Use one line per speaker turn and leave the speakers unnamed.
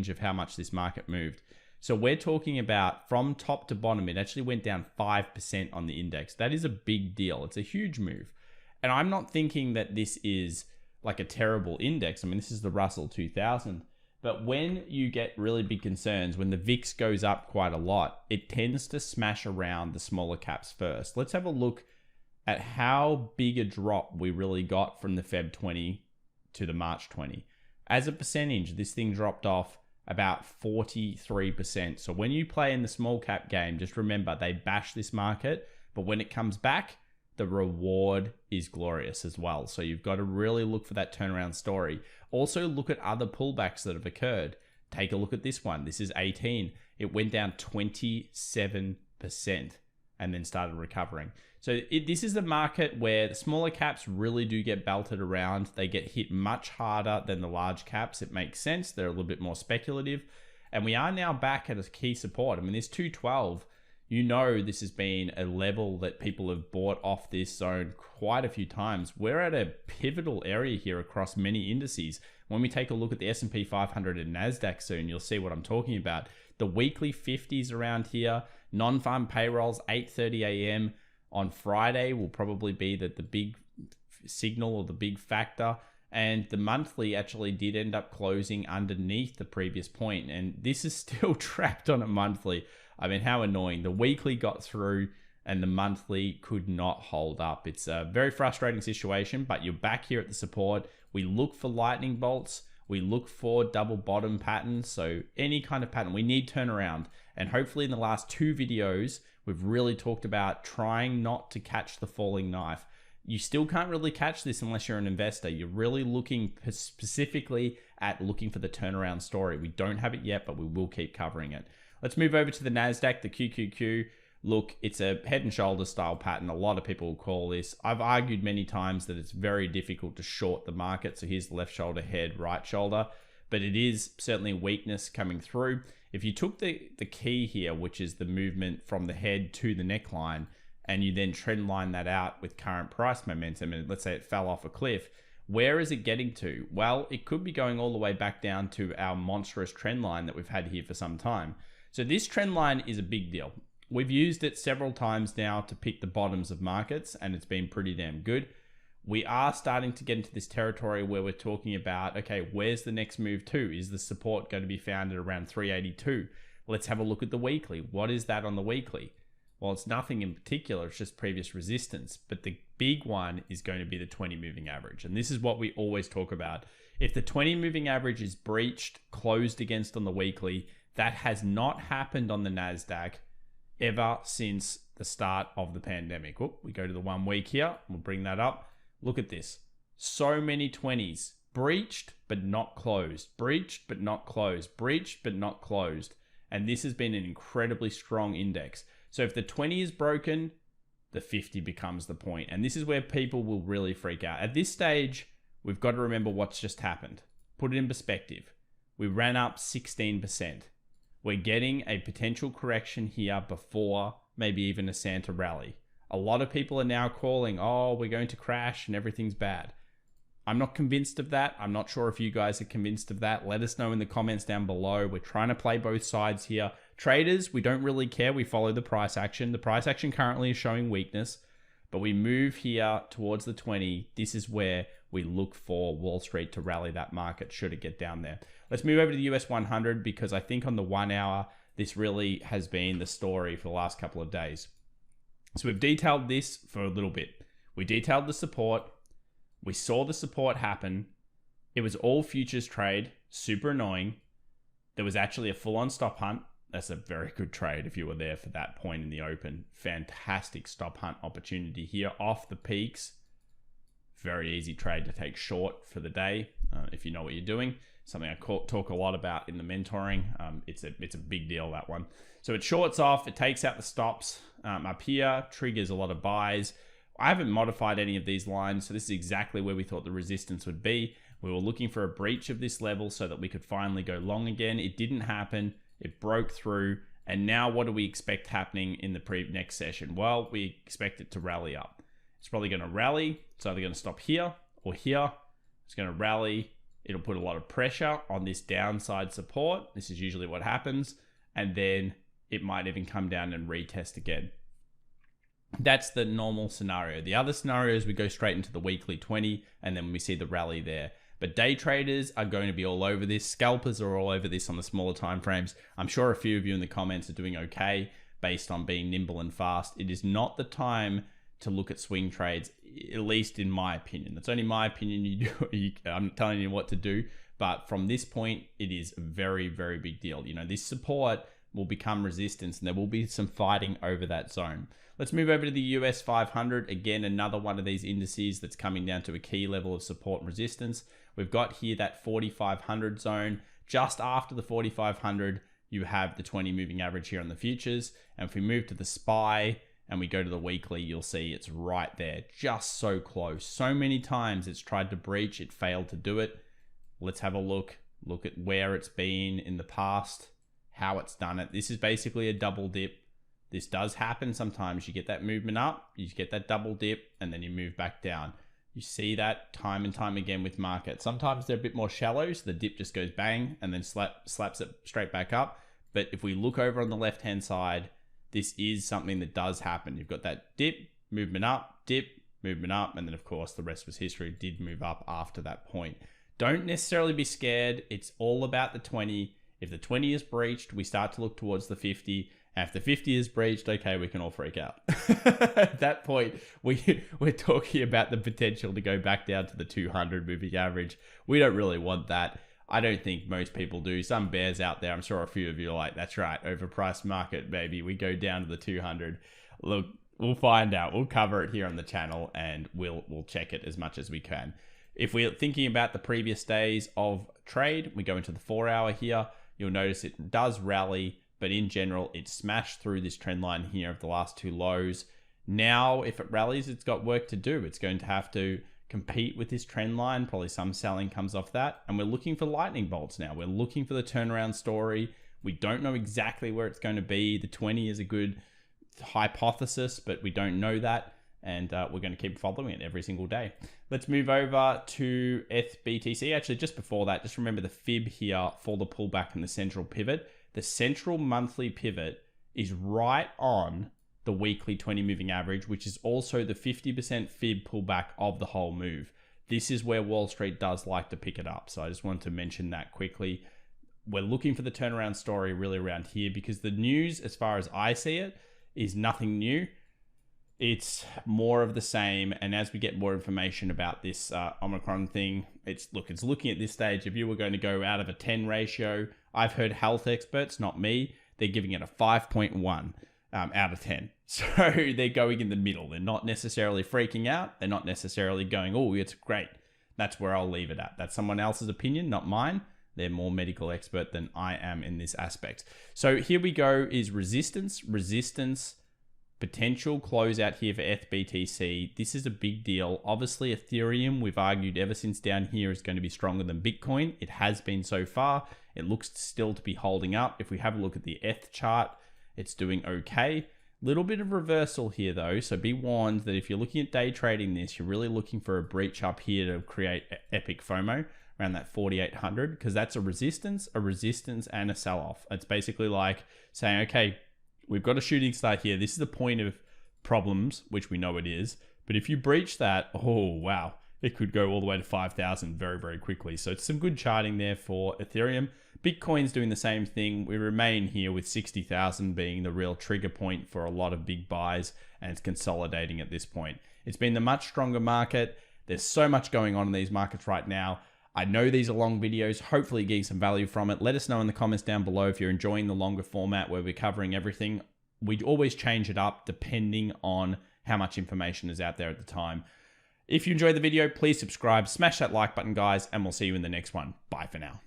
range of how much this market moved. So we're talking about from top to bottom, it actually went down 5% on the index. That is a big deal. It's a huge move. And I'm not thinking that this is like a terrible index. I mean, this is the Russell 2000. But when you get really big concerns, when the VIX goes up quite a lot, it tends to smash around the smaller caps first. Let's have a look at how big a drop we really got from the Feb 20 to the March 20. As a percentage, this thing dropped off about 43%. So when you play in the small cap game, just remember they bash this market, but when it comes back, the reward is glorious as well. So you've got to really look for that turnaround story. Also look at other pullbacks that have occurred. Take a look at this one. This is 18. It went down 27% and then started recovering. So this is the market where the smaller caps really do get belted around. They get hit much harder than the large caps. It makes sense. They're a little bit more speculative. And we are now back at a key support. I mean, this 212, you know, this has been a level that people have bought off this zone quite a few times. We're at a pivotal area here across many indices. When we take a look at the S&P 500 and NASDAQ soon, you'll see what I'm talking about. The weekly 50s around here, non-farm payrolls, 8:30 a.m. on Friday will probably be the big signal or the big factor. And the monthly actually did end up closing underneath the previous point. And this is still trapped on a monthly. I mean, how annoying. The weekly got through and the monthly could not hold up. It's a very frustrating situation, but you're back here at the support. We look for lightning bolts. We look for double bottom patterns. So any kind of pattern, we need turnaround. And hopefully in the last two videos, we've really talked about trying not to catch the falling knife. You still can't really catch this unless you're an investor. You're really looking specifically at looking for the turnaround story. We don't have it yet, but we will keep covering it. Let's move over to the NASDAQ, the QQQ. Look, it's a head and shoulder style pattern. A lot of people will call this. I've argued many times that it's very difficult to short the market. So here's the left shoulder, head, right shoulder. But it is certainly weakness coming through. If you took the key here, which is the movement from the head to the neckline, and you then trend line that out with current price momentum, and let's say it fell off a cliff, where is it getting to? Well, it could be going all the way back down to our monstrous trend line that we've had here for some time. So this trend line is a big deal. We've used it several times now to pick the bottoms of markets, and it's been pretty damn good. We are starting to get into this territory where we're talking about, okay, where's the next move to? Is the support going to be found at around 382? Let's have a look at the weekly. What is that on the weekly? Well, it's nothing in particular. It's just previous resistance. But the big one is going to be the 20 moving average. And this is what we always talk about. If the 20 moving average is breached, closed against on the weekly, that has not happened on the NASDAQ ever since the start of the pandemic. Oh, we go to the 1 week here. We'll bring that up. Look at this. So many 20s. Breached, but not closed. Breached, but not closed. Breached, but not closed. And this has been an incredibly strong index. So if the 20 is broken, the 50 becomes the point. And this is where people will really freak out. At this stage, we've got to remember what's just happened. Put it in perspective. We ran up 16%. We're getting a potential correction here before maybe even a Santa rally. A lot of people are now calling, oh, we're going to crash and everything's bad. I'm not convinced of that. I'm not sure if you guys are convinced of that. Let us know in the comments down below. We're trying to play both sides here. Traders, we don't really care. We follow the price action. The price action currently is showing weakness, but we move here towards the 20. This is where we look for Wall Street to rally that market should it get down there. Let's move over to the US 100 because I think on the 1 hour, this really has been the story for the last couple of days. So we've detailed this for a little bit. We detailed the support. We saw the support happen. It was all futures trade, super annoying. There was actually a full-on stop hunt. That's a very good trade if you were there for that point in the open. Fantastic stop hunt opportunity here off the peaks. Very easy trade to take short for the day if you know what you're doing. Something I talk a lot about in the mentoring. It's a big deal, that one. So it shorts off. It takes out the stops up here, triggers a lot of buys. I haven't modified any of these lines, so this is exactly where we thought the resistance would be. We were looking for a breach of this level so that we could finally go long again. It didn't happen. It broke through. And now what do we expect happening in the next session? Well, we expect it to rally up. It's probably going to rally. It's either going to stop here or here. It's going to rally It'll put a lot of pressure on this downside support. This is usually what happens. And then it might even come down and retest again. That's the normal scenario. The other scenario is we go straight into the weekly 20 and then we see the rally there. But day traders are going to be all over this. Scalpers are all over this on the smaller time frames. I'm sure a few of you in the comments are doing okay based on being nimble and fast. It is not the time to look at swing trades, at least in my opinion. That's only my opinion. I'm not telling you what to do. But from this point, it is a very, very big deal. You know, this support will become resistance and there will be some fighting over that zone. Let's move over to the US 500. Again, another one of these indices that's coming down to a key level of support and resistance. We've got here that 4,500 zone. Just after the 4,500, you have the 20 moving average here on the futures. And if we move to the SPY and we go to the weekly, you'll see it's right there, just so close. So many times it's tried to breach, it failed to do it. Let's have a look at where it's been in the past, how it's done it. This is basically a double dip. This does happen sometimes. You get that movement up, you get that double dip, and then you move back down. You see that time and time again with markets. Sometimes they're a bit more shallow, so the dip just goes bang and then slaps it straight back up. But if we look over on the left-hand side, this is something that does happen. You've got that dip, movement up, dip, movement up, and then of course the rest was history. It did move up after that point. Don't necessarily be scared. It's all about the 20. If the 20 is breached, we start to look towards the 50. And if the 50 is breached, okay, we can all freak out. At that point, we're talking about the potential to go back down to the 200 moving average. We don't really want that. I don't think most people do. Some bears out there, I'm sure a few of you are like, that's right, overpriced market, baby. We go down to the 200. Look, we'll find out. We'll cover it here on the channel and we'll check it as much as we can. If we're thinking about the previous days of trade, we go into the 4 hour here. You'll notice it does rally, but in general, it smashed through this trend line here of the last two lows. Now, if it rallies, it's got work to do. It's going to have to compete with this trend line. Probably some selling comes off that. And we're looking for lightning bolts now. We're looking for the turnaround story. We don't know exactly where it's going to be. The 20 is a good hypothesis, but we don't know that. And we're going to keep following it every single day. Let's move over to FBTC. Actually, just before that, just remember the fib here for the pullback and the central pivot. The central monthly pivot is right on the weekly 20 moving average, which is also the 50% fib pullback of the whole move. This is where Wall Street does like to pick it up. So I just wanted to mention that quickly. We're looking for the turnaround story really around here because the news, as far as I see it, is nothing new. It's more of the same. And as we get more information about this Omicron thing, it's looking at this stage. If you were going to go out of a 10 ratio, I've heard health experts, not me, they're giving it a 5.1 out of 10. So they're going in the middle. They're not necessarily freaking out. They're not necessarily going, oh, it's great. That's where I'll leave it at. That's someone else's opinion, not mine. They're more medical expert than I am in this aspect. So here we go is resistance, potential closeout here for FBTC. This is a big deal. Obviously, Ethereum, we've argued ever since down here, is going to be stronger than Bitcoin. It has been so far. It looks still to be holding up. If we have a look at the ETH chart, it's doing okay. Little bit of reversal here though, so be warned that if you're looking at day trading this, you're really looking for a breach up here to create epic FOMO around that 4,800, because that's a resistance, and a sell-off. It's basically like saying, okay, we've got a shooting star here. This is the point of problems, which we know it is. But if you breach that, oh, wow, it could go all the way to 5,000 very, very quickly. So it's some good charting there for Ethereum. Bitcoin's doing the same thing. We remain here with 60,000 being the real trigger point for a lot of big buys, and it's consolidating at this point. It's been the much stronger market. There's so much going on in these markets right now. I know these are long videos. Hopefully you're getting some value from it. Let us know in the comments down below if you're enjoying the longer format where we're covering everything. We always change it up depending on how much information is out there at the time. If you enjoyed the video, please subscribe, smash that like button, guys, and we'll see you in the next one. Bye for now.